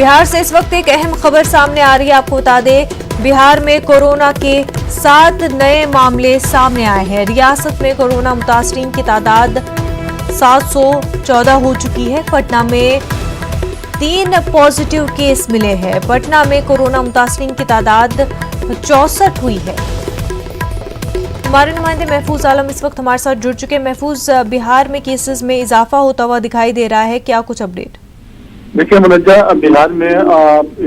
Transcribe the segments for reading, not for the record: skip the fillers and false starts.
बिहार से इस वक्त एक अहम खबर सामने आ रही है। आपको बता दें, बिहार में कोरोना के 7 नए मामले सामने आए हैं। रियासत में कोरोना मुतासरीन की तादाद 714 हो चुकी है। पटना में 3 पॉजिटिव केस मिले हैं। पटना में कोरोना मुतासरीन की तादाद 64 हुई है। हमारे नुमाइंदे महफूज आलम इस वक्त हमारे साथ जुड़ चुके हैं। महफूज, बिहार में केसेस में इजाफा होता हुआ दिखाई दे रहा है, क्या कुछ अपडेट? देखिए मुनज्जा, बिहार में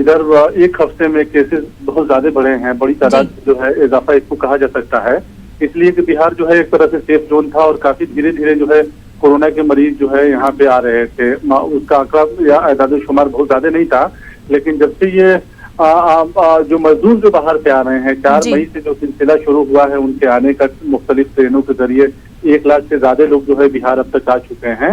इधर एक हफ्ते में केसेस बहुत ज्यादा बढ़े हैं। बड़ी तादाद जो है इजाफा इसको कहा जा सकता है, इसलिए कि बिहार जो है एक तरह से सेफ जोन था और काफी धीरे धीरे जो है कोरोना के मरीज जो है यहाँ पे आ रहे थे। उसका आंकड़ा या आदाद-ओ-शुमार बहुत ज्यादा नहीं था, लेकिन जब से ये जो मजदूर जो बाहर से आ रहे हैं, 4 मई से जो सिलसिला शुरू हुआ है उनके आने का मुख्तलिफ ट्रेनों के जरिए 1 लाख से ज्यादा लोग जो है बिहार अब तक आ चुके हैं।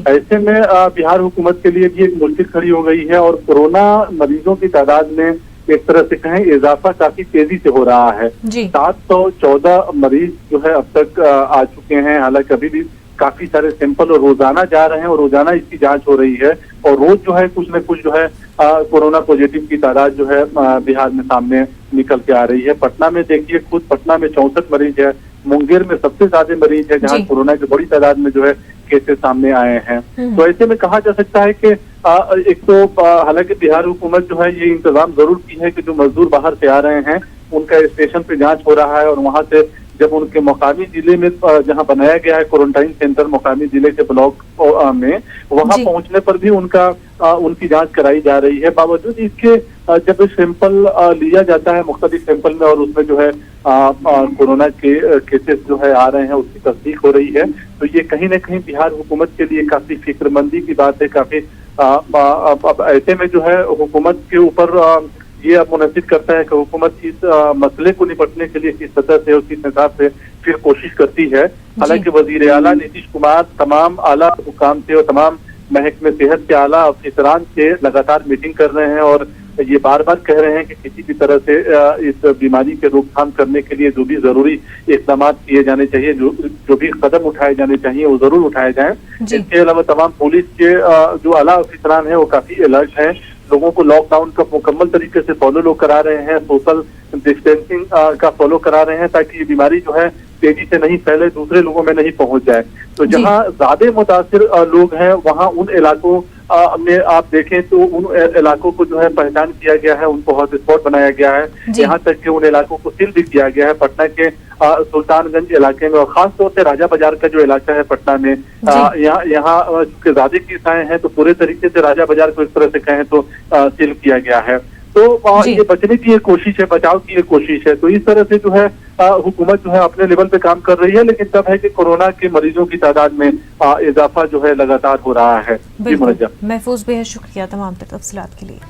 ऐसे में बिहार हुकूमत के लिए भी एक मुश्किल खड़ी हो गई है और कोरोना मरीजों की तादाद में एक तरह से कहें इजाफा काफी तेजी से हो रहा है। 714 मरीज जो है अब तक आ चुके हैं। हालांकि अभी भी काफी सारे सैंपल और रोजाना जा रहे हैं और रोजाना इसकी जांच हो रही है और रोज जो है कुछ न कुछ जो है कोरोना पॉजिटिव की तादाद जो है बिहार में सामने निकल के आ रही है। पटना में देखिए, खुद पटना में 64 मरीज है। मुंगेर में सबसे ज्यादा मरीज है, जहां कोरोना की बड़ी तादाद में जो है केसेस सामने आए हैं। तो ऐसे में कहा जा सकता है कि एक तो हालांकि बिहार हुकूमत जो है ये इंतजाम जरूर की है कि जो मजदूर बाहर से आ रहे हैं उनका स्टेशन पे जांच हो रहा है और वहां से जब उनके मुकामी जिले में जहां बनाया गया है क्वारंटाइन सेंटर मुकामी जिले के ब्लॉक में, वहां पहुंचने पर भी उनकी जांच कराई जा रही है। बावजूद इसके जब सैंपल लिया जाता है मुख्तलिफ सैंपल में और उसमें जो है कोरोना के केसेस जो है आ रहे हैं, उसकी तस्दीक हो रही है, तो ये कहीं न कहीं बिहार हुकूमत के लिए काफी फिक्रमंदी की बात है। काफी ऐसे में जो है हुकूमत के ऊपर ये अब मुनसिब करता है कि हुकूमत इस मसले को निपटने के लिए किस सतह से और किस हिसाब से फिर कोशिश करती है। हालांकि वजीर आला नीतीश कुमार तमाम आला हुकाम से और तमाम महकमे सेहत के आला अफसरान से लगातार मीटिंग कर रहे हैं और ये बार बार कह रहे हैं कि किसी भी तरह से इस बीमारी के रोकथाम करने के लिए जो भी जरूरी इक़दाम किए जाने चाहिए, जो भी कदम उठाए जाने चाहिए वो जरूर उठाए जाएं। इसके अलावा तमाम पुलिस के जो आला अफसरान है वो काफी अलर्ट हैं। लोगों को लॉकडाउन का मुकम्मल तरीके से फॉलो लोग करा रहे हैं, सोशल डिस्टेंसिंग का फॉलो करा रहे हैं ताकि ये बीमारी जो है तेजी से नहीं फैले, दूसरे लोगों में नहीं पहुंच जाए। तो जहां ज्यादा मुतासिर लोग हैं वहां उन इलाकों में आप देखें तो उन इलाकों को जो है पहचान किया गया है, उनको हॉटस्पॉट बनाया गया है। यहाँ तक कि उन इलाकों को सील भी किया गया है। पटना के सुल्तानगंज इलाके में और खास तौर से राजा बाजार का जो इलाका है पटना में, यहाँ चूंकि ज्यादा केस आए हैं तो पूरे तरीके से राजा बाजार को इस तरह से कहें तो सील किया गया है। तो ये बचने की एक कोशिश है, बचाव की एक कोशिश है। तो इस तरह से जो है हुकूमत जो है अपने लेवल पे काम कर रही है, लेकिन तब है कि कोरोना के मरीजों की तादाद में इजाफा जो है लगातार हो रहा है। महफूज, बेहद शुक्रिया तमाम तफसीलात के लिए।